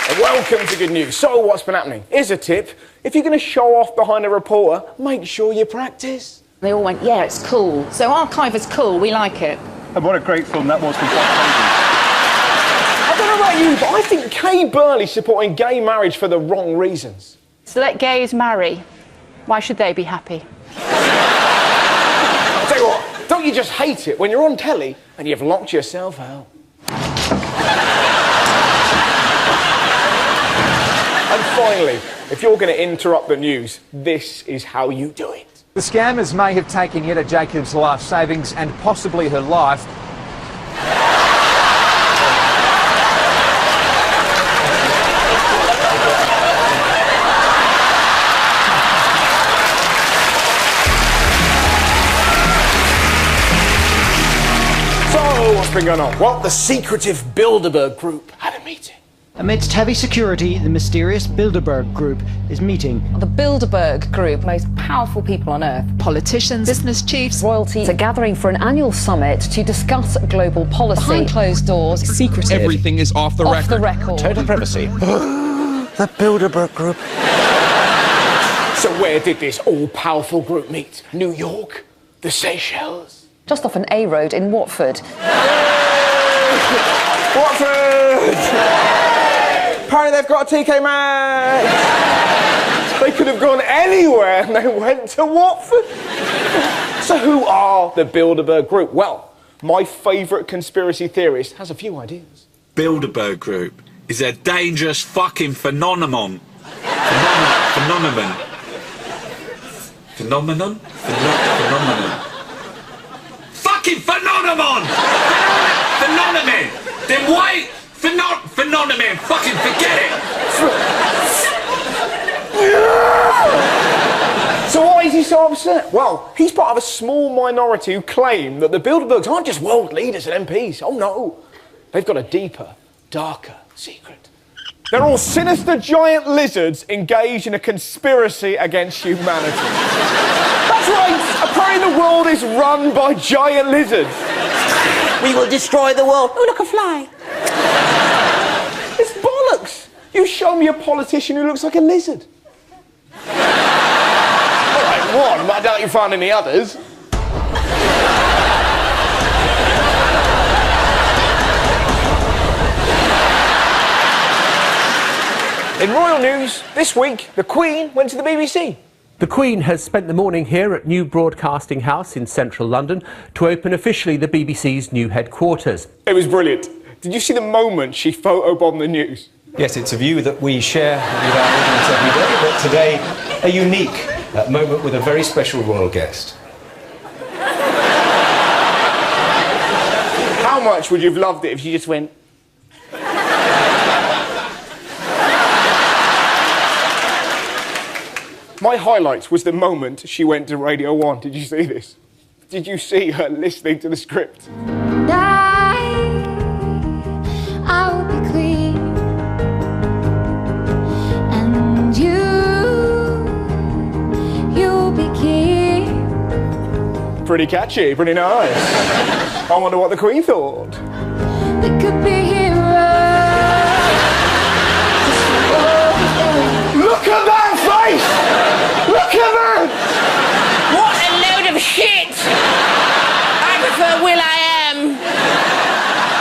And welcome to Good News. So, what's been happening? Here's a tip. If you're going to show off behind a reporter, make sure you practice. They all went, yeah, it's cool. So Archiver's cool, we like it. And what a great film that was for Jack I don't know about you, but I think Kay Burley's supporting gay marriage for the wrong reasons. So let gays marry. Why should they be happy? I'll tell you what, don't you just hate it when you're on telly and you've locked yourself out? And finally, if you're going to interrupt the news, this is how you do it. The scammers may have taken Yetta Jacobs' life savings and possibly her life. So, what's been going on? Well, the secretive Bilderberg group had a meeting. Amidst heavy security, the mysterious Bilderberg Group is meeting. The Bilderberg Group, most powerful people on earth. Politicians, business chiefs, Royalty are gathering for an annual summit to discuss global policy. Behind closed doors, secretive. Everything is off the record. Off the record. Total privacy. The Bilderberg Group. So where did this all-powerful group meet? New York? The Seychelles? Just off an A road in Watford. Watford! Apparently they've got a TK Maxx! They could have gone anywhere and they went to Watford. So who are the Bilderberg Group? Well, my favourite conspiracy theorist has a few ideas. Bilderberg Group is a dangerous fucking phenomenon. Phenomenon. Fucking phenomenon! Phenomenon! Then why? Phenomenon! Fucking forget it! So why is he so upset? Well, he's part of a small minority who claim that the Bilderbergs aren't just world leaders and MPs. Oh no. They've got a deeper, darker secret. They're all sinister giant lizards engaged in a conspiracy against humanity. That's right! Apparently the world is run by giant lizards. We will destroy the world. Oh, look, a fly. It's bollocks! You show me a politician who looks like a lizard. All right, one, but I doubt you found any others. In royal news, this week, the Queen went to the BBC. The Queen has spent the morning here at New Broadcasting House in central London to open officially the BBC's new headquarters. It was brilliant. Did you see the moment she photobombed the news? Yes, it's a view that we share with our audience every day, but today a unique moment with a very special royal guest. How much would you have loved it if she just went... My highlight was the moment she went to Radio 1. Did you see this? Did you see her listening to the script? I will be queen, and you'll be king. Pretty catchy, pretty nice. I wonder what the Queen thought. We could be heroes. Look at that face! Look at that! What a load of shit! I prefer will.i.am.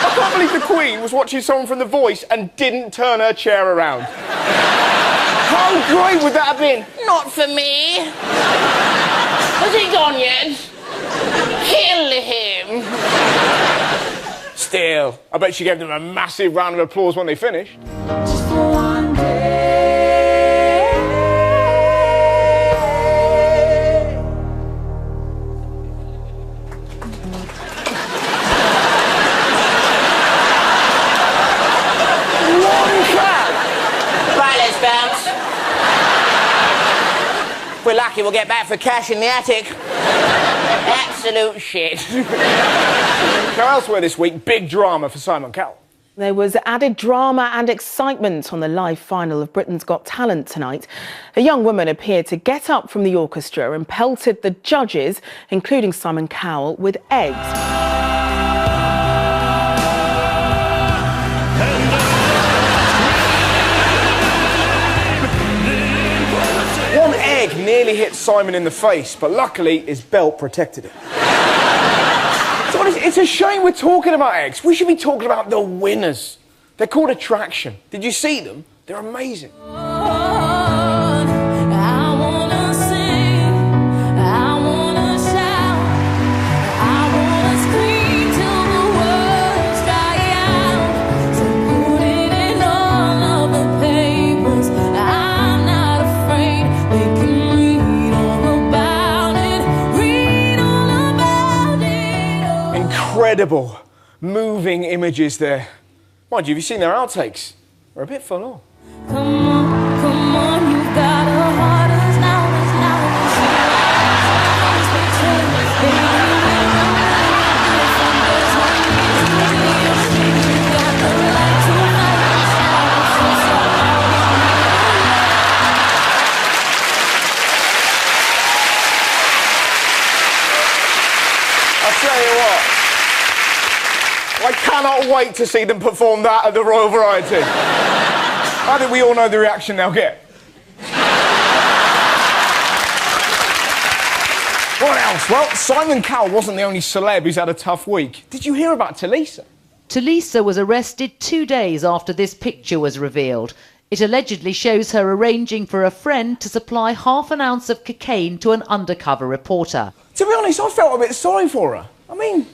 I can't believe the Queen was watching someone from The Voice and didn't turn her chair around. How great would that have been? Not for me. Has he gone yet? Kill him. Still, I bet she gave them a massive round of applause when they finished. Just for one day. Right, let's bounce. If we're lucky, we'll get back for cash in the attic. Absolute shit. Now, elsewhere this week, big drama for Simon Cowell. There was added drama and excitement on the live final of Britain's Got Talent tonight. A young woman appeared to get up from the orchestra and pelted the judges, including Simon Cowell, with eggs. nearly hit Simon in the face, but luckily his belt protected him. So it's a shame we're talking about X. We should be talking about the winners. They're called Attraction. Did you see them? They're amazing. Incredible, moving images there. Mind you, have you seen their outtakes? They're a bit full on. Come on, you've got a heart as loud as I'll tell you what, I cannot wait to see them perform that at the Royal Variety. I think we all know the reaction they'll get. What else? Well, Simon Cowell wasn't the only celeb who's had a tough week. Did you hear about Tulisa? Tulisa was arrested 2 days after this picture was revealed. It allegedly shows her arranging for a friend to supply half an ounce of cocaine to an undercover reporter. To be honest, I felt a bit sorry for her. I mean,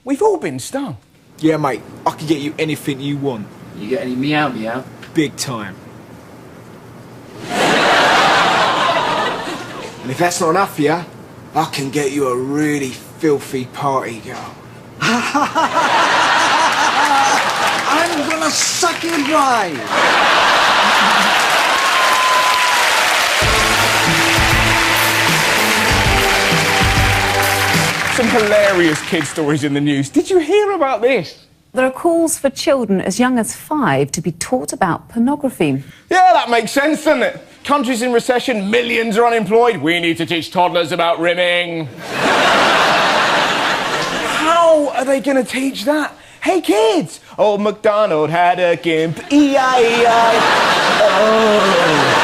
we've all been stung. Yeah, mate, I can get you anything you want. You get any meow meow? Big time. And if that's not enough for you, I can get you a really filthy party girl. I'm gonna suck you dry. Some hilarious kid stories in the news. Did you hear about this? There are calls for children as young as 5 to be taught about pornography. Yeah, that makes sense, doesn't it? Countries in recession, millions are unemployed. We need to teach toddlers about rimming. How are they going to teach that? Hey, kids! Old MacDonald had a gimp. E-I-E-I. Oh.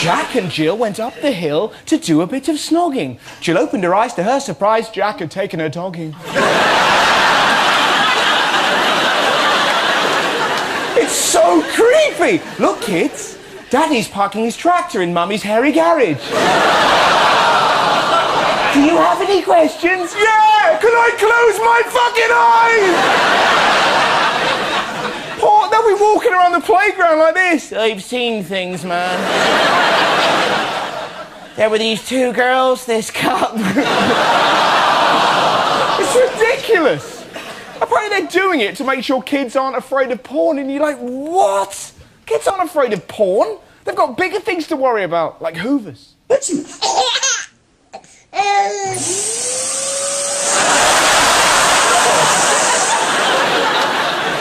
Jack and Jill went up the hill to do a bit of snogging. Jill opened her eyes. To her surprise, Jack had taken her dogging. It's so creepy! Look, kids, Daddy's parking his tractor in Mummy's hairy garage. Do you have any questions? Yeah! Can I close my fucking eyes? Paul, they'll be walking around the playground like this. I've seen things, man. There were these 2 girls, this cup. It's ridiculous. Apparently they're doing it to make sure kids aren't afraid of porn, and you're like, what? Kids aren't afraid of porn. They've got bigger things to worry about, like hoovers. They're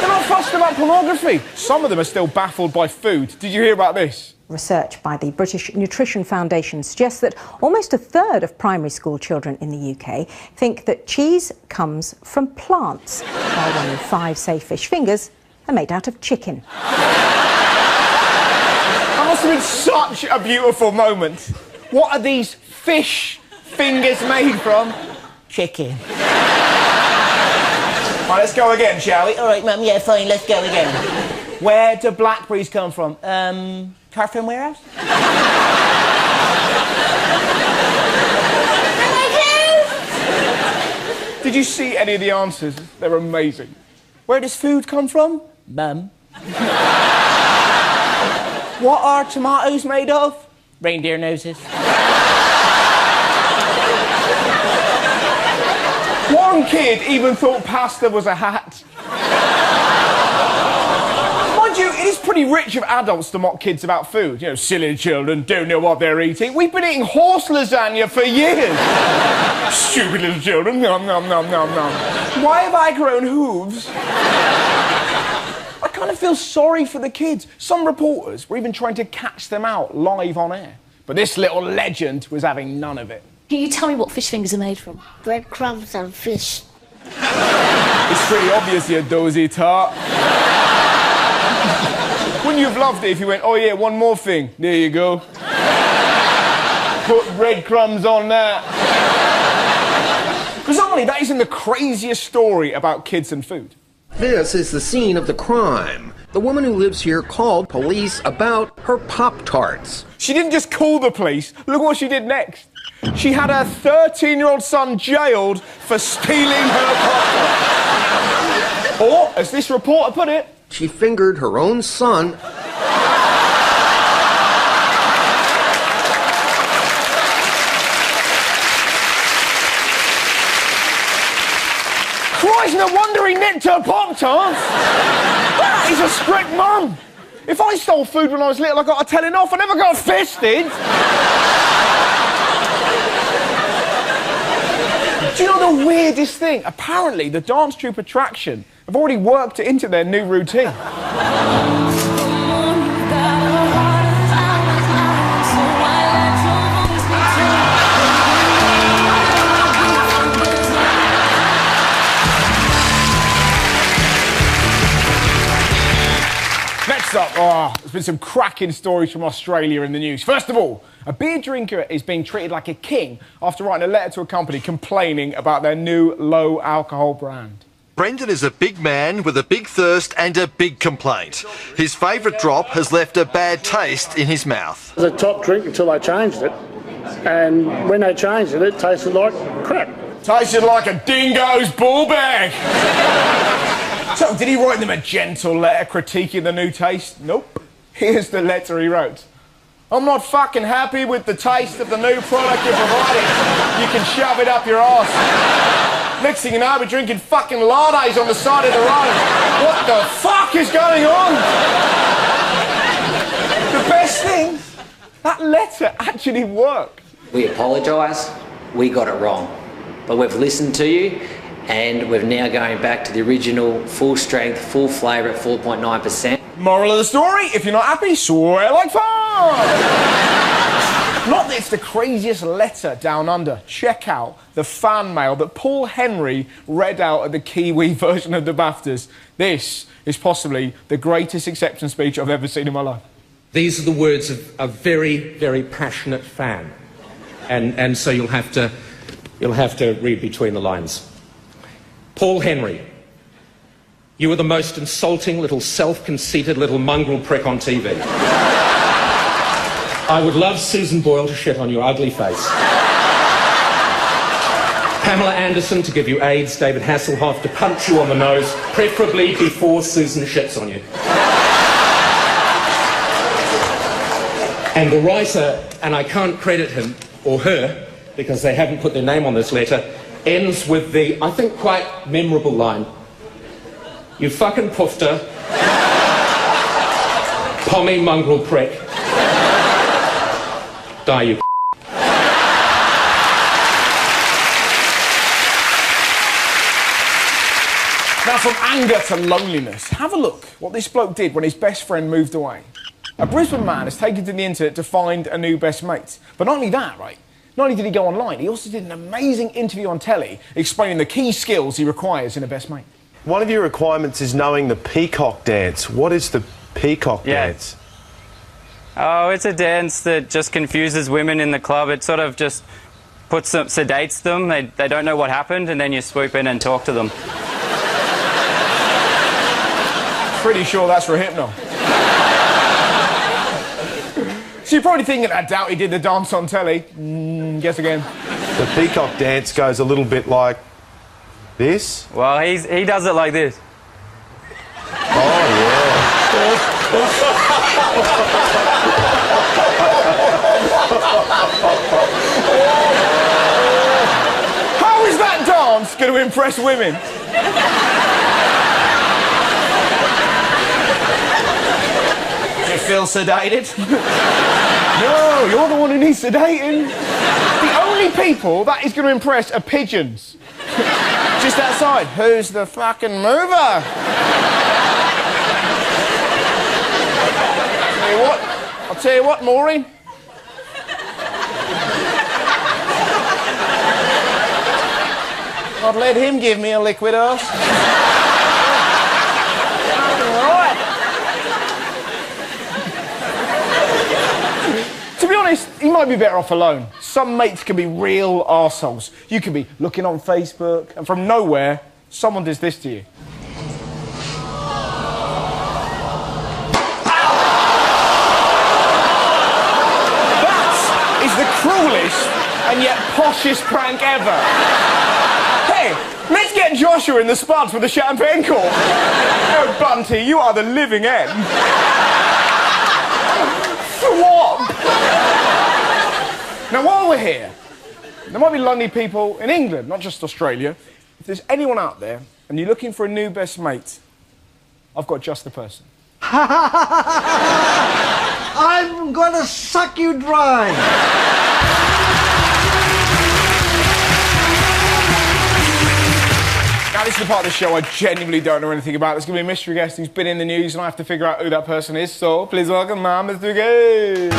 not fussed about pornography. Some of them are still baffled by food. Did you hear about this? Research by the British Nutrition Foundation suggests that almost a third of primary school children in the UK think that cheese comes from plants, while 1 in 5 say fish fingers are made out of chicken. That must have been such a beautiful moment. What are these fish fingers made from? Chicken. Right, let's go again, shall we? All right, Mum, yeah, fine, let's go again. Where do blackberries come from? Carphone Warehouse? Did you see any of the answers? They're amazing. Where does food come from? Mum. What are tomatoes made of? Reindeer noses. One kid even thought pasta was a hat. Mind you, it is pretty rich of adults to mock kids about food. You know, silly children don't know what they're eating. We've been eating horse lasagna for years. Stupid little children. Nom, nom, nom, nom, nom. Why have I grown hooves? I kind of feel sorry for the kids. Some reporters were even trying to catch them out live on air. But this little legend was having none of it. Can you tell me what fish fingers are made from? Breadcrumbs and fish. It's pretty obvious, you dozy tart. Wouldn't you have loved it if you went, oh yeah, one more thing. There you go. put breadcrumbs on that. Bizarrely, that isn't the craziest story about kids and food. This is the scene of the crime. The woman who lives here called police about her Pop-Tarts. She didn't just call the police. Look what she did next. She had her 13-year-old son jailed for stealing her Pop-Tarts. Or, as this reporter put it, she fingered her own son. Christ, no wonder he nicked her Pop-Tarts. That is a strict mum. If I stole food when I was little, I got a telling off. I never got fisted. Do you know the weirdest thing? Apparently, the dance troupe attraction have already worked it into their new routine. Next up, there's been some cracking stories from Australia in the news. First of all, a beer drinker is being treated like a king after writing a letter to a company complaining about their new low-alcohol brand. Brendan is a big man with a big thirst and a big complaint. His favourite drop has left a bad taste in his mouth. It was a top drink until they changed it, and when they changed it, it tasted like crap. Tasted like a dingo's ball bag. So, did he write them a gentle letter critiquing the new taste? Nope. Here's the letter he wrote. I'm not fucking happy with the taste of the new product you're providing. You can shove it up your arse. Next thing you know, I'll be drinking fucking lattes on the side of the road. What the fuck is going on? The best thing, that letter actually worked. We apologise, we got it wrong. But we've listened to you, and we're now going back to the original full strength, full flavour at 4.9%. Moral of the story, if you're not happy, swear like fun! Not that it's the craziest letter down under. Check out the fan mail that Paul Henry read out at the Kiwi version of the BAFTAs. This is possibly the greatest acceptance speech I've ever seen in my life. These are the words of a very, very passionate fan. And so you'll have to read between the lines. Paul Henry, you are the most insulting little self-conceited little mongrel prick on TV. I would love Susan Boyle to shit on your ugly face. Pamela Anderson to give you AIDS, David Hasselhoff to punch you on the nose, preferably before Susan shits on you. And the writer, and I can't credit him or her, because they haven't put their name on this letter, ends with the, I think, quite memorable line. You fucking poofter, pommy mongrel prick. Die, you Now, from anger to loneliness, have a look what this bloke did when his best friend moved away. A Brisbane man has taken to the internet to find a new best mate. But not only that, right? Not only did he go online, he also did an amazing interview on telly explaining the key skills he requires in a best mate. One of your requirements is knowing the peacock dance. What is the peacock dance? Oh, it's a dance that just confuses women in the club. It sort of just sedates them. They don't know what happened, and then you swoop in and talk to them. Pretty sure that's for Hypno. So you're probably thinking, I doubt he did the dance on telly. Guess again. The peacock dance goes a little bit like this? Well, he does it like this. Oh, How is that dance going to impress women? Do you feel sedated? No, you're the one who needs sedating. The only people that is going to impress are pigeons. Just outside. Who's the fucking mover? I'll tell you what, Maureen. I'd let him give me a liquid ass. To be honest, he might be better off alone. Some mates can be real arseholes. You can be looking on Facebook, and from nowhere, someone does this to you. That is the cruelest and yet poshest prank ever. Hey, let's get Joshua in the spuds with the champagne cork. Oh, Bunty, you are the living end. What? Now, while we're here, there might be lonely people in England, not just Australia. If there's anyone out there and you're looking for a new best mate, I've got just the person. I'm gonna suck you dry. Now, this is the part of the show I genuinely don't know anything about. There's going to be a mystery guest who's been in the news, and I have to figure out who that person is. So, please welcome my mystery guest.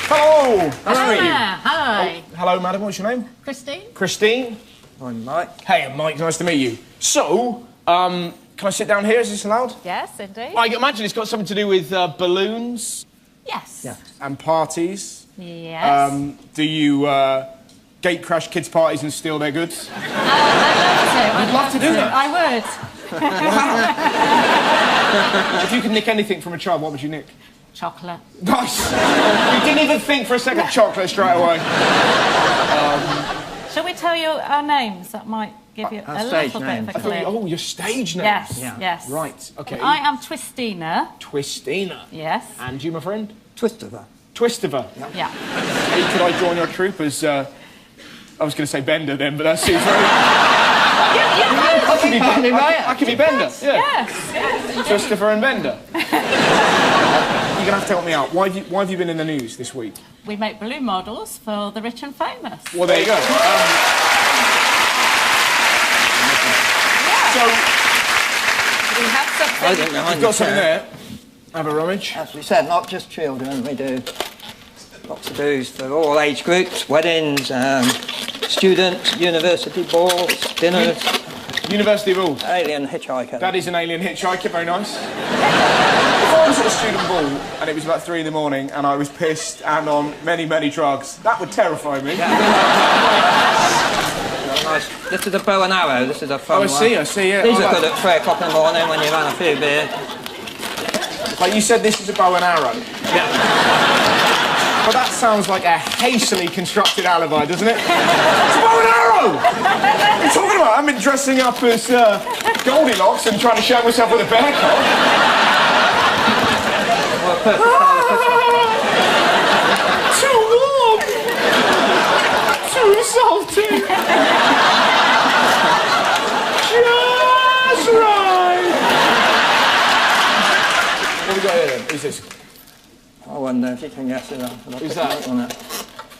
Hello. Nice to meet you. Hi. Oh, hello, madam. What's your name? Christine. Christine. I'm Mike. Hey, I'm Mike. Nice to meet you. So, can I sit down here? Is this allowed? Yes, indeed. I imagine it's got something to do with balloons. Yes. Yeah. And parties. Yes. Do you gate crash kids' parties and steal their goods? I'd love to do that. I would. If you could nick anything from a child, what would you nick? Chocolate. Nice. You didn't even think for a second. Chocolate straight away. Shall we tell you our names? That might give you a little bit of a clue. Oh, your stage name. Yes, Yeah. yes. Right, okay. I am Twistina. Twistina. Yes. And you, my friend? Twistiver. Twistiver. Yeah. Hey, could I join your troupe as, I was going to say Bender then, but that seems very... I could be Bender, right? I could be Bender, yeah. Yes, yes. Twistiver and Bender. You're going to have to help me out. Why have you been in the news this week? We make balloon models for the rich and famous. Well, there you go. So, we have something. I don't know. you've got something there. Have a rummage. As we said, not just children. We do lots of do's for all age groups, weddings, students, university balls, dinners. University of all. Alien hitchhiker. That is an alien hitchhiker, very nice. If I was at a student ball and it was about 3 in the morning and I was pissed and on many, many drugs, that would terrify me. Yeah. Nice. This is a bow and arrow. This is a fun one. I see, yeah. These are good at 3 o'clock in the morning when you've had a few beers. Like you said, this is a bow and arrow. Yeah. But that sounds like a hastily constructed alibi, doesn't it? It's a bow and arrow! What are you talking about? I've been dressing up as Goldilocks and trying to show myself with a bear coat. Too warm! Too salty! Just right! What have we got here then? Who's this? I wonder if you can guess it. Who's that?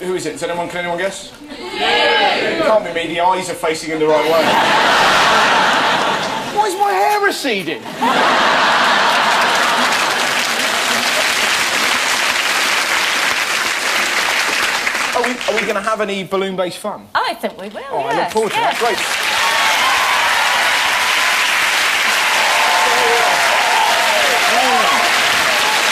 Who is it? Can anyone guess? Yeah. It can't be me. The eyes are facing in the right way. Why is my hair receding? Are we going to have any balloon-based fun? I think we will, Oh, I look forward to that. Great.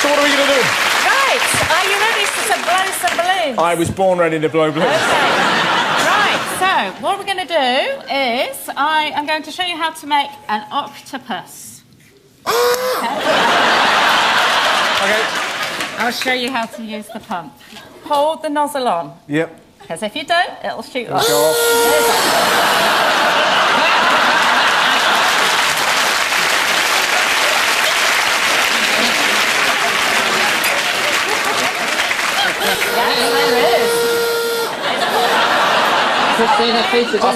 So what are we going to do? Right, are you ready to blow some balloons? I was born ready to blow balloons. Okay. Right, so what we're going to do is I am going to show you how to make an octopus. Okay. I'll show you how to use the pump. Hold the nozzle on, Yep. because if you don't, it'll shoot off. Go off. I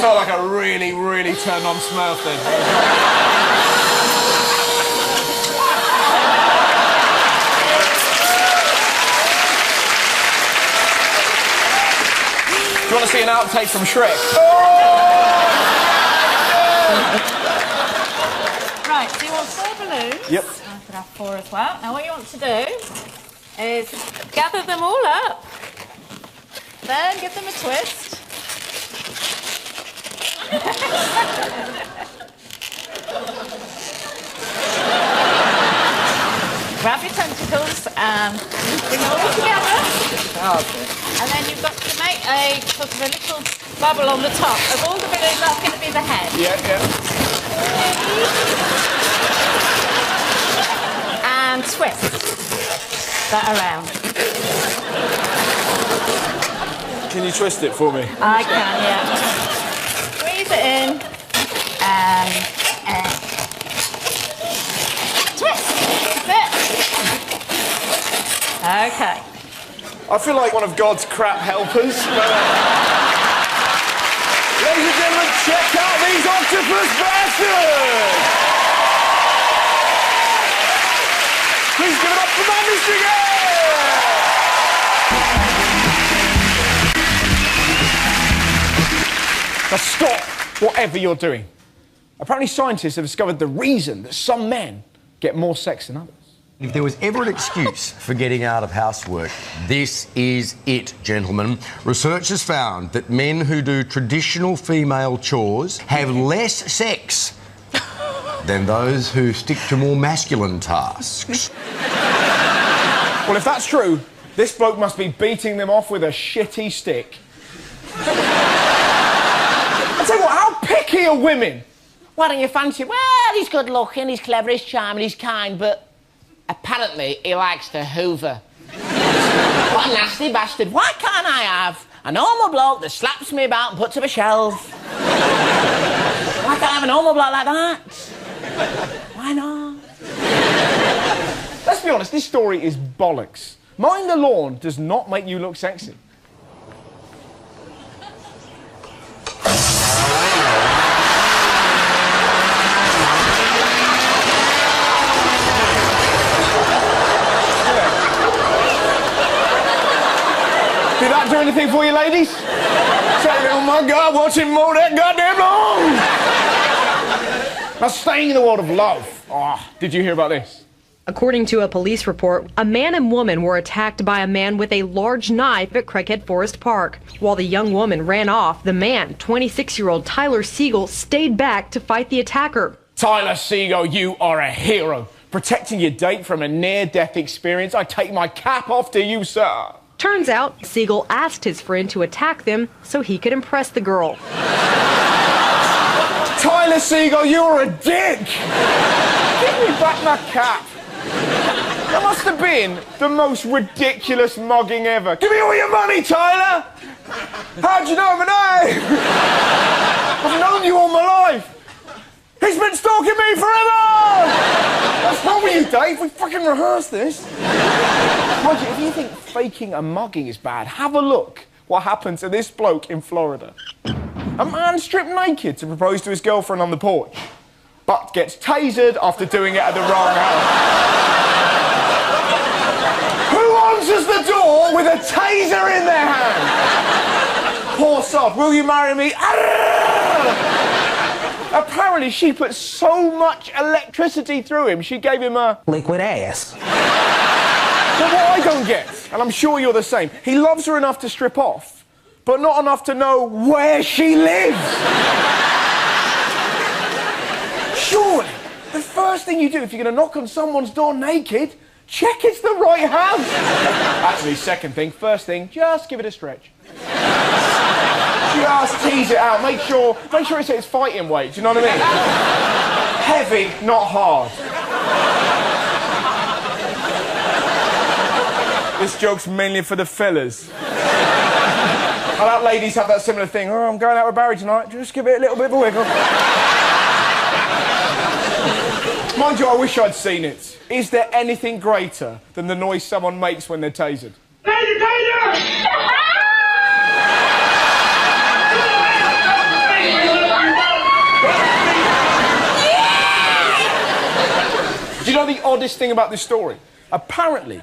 felt like a really, really turned on Smurf then. Do you want to see an outtake from Shrek? Right, so you want 4 balloons. Yep. I could have 4 as well. Now what you want to do is gather them all up, then give them a twist, Grab your tentacles and bring it all together. Okay. And then you've got to make a sort of a little bubble on the top of all the balloons. That's going to be the head. Yeah. And twist that around. Can you twist it for me? I can, yeah. Squeeze it in and twist. That's it. Okay. I feel like one of God's crap helpers. Ladies and gentlemen, check out these octopus bastards! Please give it up for Mandy Stringer! Now stop whatever you're doing. Apparently scientists have discovered the reason that some men get more sex than others. If there was ever an excuse for getting out of housework, this is it, gentlemen. Research has found that men who do traditional female chores have less sex than those who stick to more masculine tasks. Well, if that's true, this bloke must be beating them off with a shitty stick. I tell you what, how picky are women? What do you fancy? Well, he's good looking, he's clever, he's charming, he's kind, but apparently he likes to hoover. What a nasty bastard. Why can't I have a normal bloke that slaps me about and puts up a shelf? Why can't I have a normal bloke like that? Why not? Let's be honest, this story is bollocks. Mowing the lawn does not make you look sexy. Did that do anything for you, ladies? Say, oh my God, watch him mow that goddamn lawn! Now, staying in the world of love. Oh, did you hear about this? According to a police report, a man and woman were attacked by a man with a large knife at Craighead Forest Park. While the young woman ran off, the man, 26-year-old Tyler Siegel, stayed back to fight the attacker. Tyler Siegel, you are a hero. Protecting your date from a near-death experience, I take my cap off to you, sir. Turns out, Siegel asked his friend to attack them so he could impress the girl. Tyler Siegel, you're a dick! Give me back my cap. That must have been the most ridiculous mugging ever. Give me all your money, Tyler! How'd you know my name? I've known you all my life. He's been stalking me forever! What's wrong with you, Dave? We fucking rehearsed this. Mind you, if you think faking a mugging is bad, have a look what happened to this bloke in Florida. A man stripped naked to propose to his girlfriend on the porch, but gets tasered after doing it at the wrong hour. Who answers the door with a taser in their hand? Poor sod, will you marry me? Apparently she put so much electricity through him, she gave him a liquid ass. But what I don't get, and I'm sure you're the same, he loves her enough to strip off, but not enough to know where she lives. Surely, the first thing you do if you're going to knock on someone's door naked, check it's the right house. Actually, second thing, first thing, just give it a stretch. Just tease it out, make sure it's fighting weight, do you know what I mean? Heavy, not hard. This joke's mainly for the fellas. I like ladies have that similar thing. Oh, I'm going out with Barry tonight. Just give it a little bit of a wiggle. Mind you, I wish I'd seen it. Is there anything greater than the noise someone makes when they're tasered? Taser, taser! Do you know the oddest thing about this story? Apparently,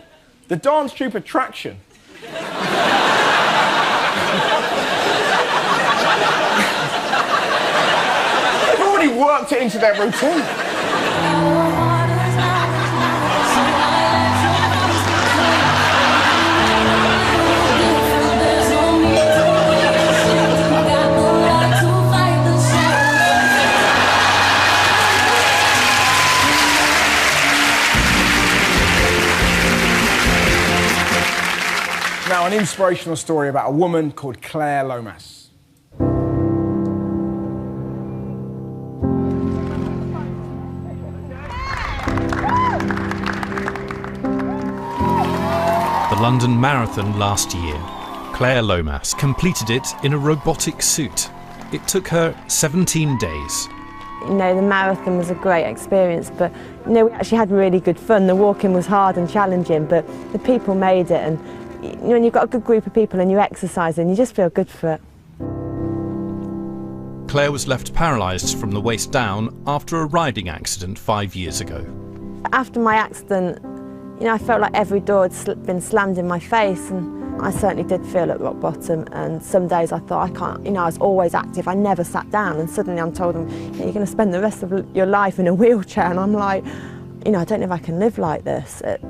the dance troupe attraction they've already worked it into their routine. Now, an inspirational story about a woman called Claire Lomas. The London Marathon last year. Claire Lomas completed it in a robotic suit. It took her 17 days. You know, the marathon was a great experience, but you know, we actually had really good fun. The walking was hard and challenging, but the people made it, and you know, when you've got a good group of people and you exercise and you just feel good for it. Claire was left paralysed from the waist down after a riding accident 5 years ago. After my accident, you know, I felt like every door had been slammed in my face, and I certainly did feel at rock bottom. And some days I thought, I can't, you know, I was always active, I never sat down, and suddenly I'm told, you know, you're going to spend the rest of your life in a wheelchair, and I'm like, you know, I don't know if I can live like this. It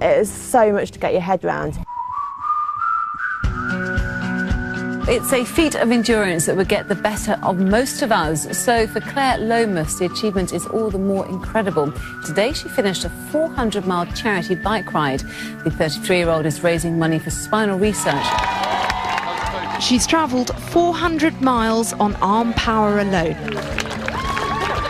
is so much to get your head round. It's a feat of endurance that would get the better of most of us. So for Claire Lomas, the achievement is all the more incredible. Today she finished a 400-mile charity bike ride. The 33-year-old is raising money for spinal research. She's travelled 400 miles on arm power alone.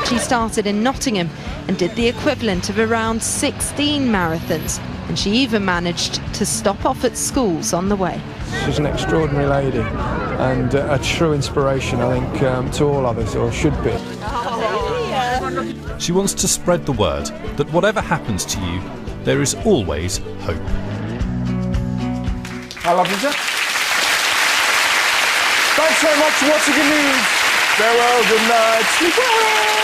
She started in Nottingham and did the equivalent of around 16 marathons. And she even managed to stop off at schools on the way. She's an extraordinary lady and a true inspiration, I think, to all others, or should be. She wants to spread the word that whatever happens to you, there is always hope. I love you, sir. Thanks so much for watching the news. Farewell, good night, sleep well.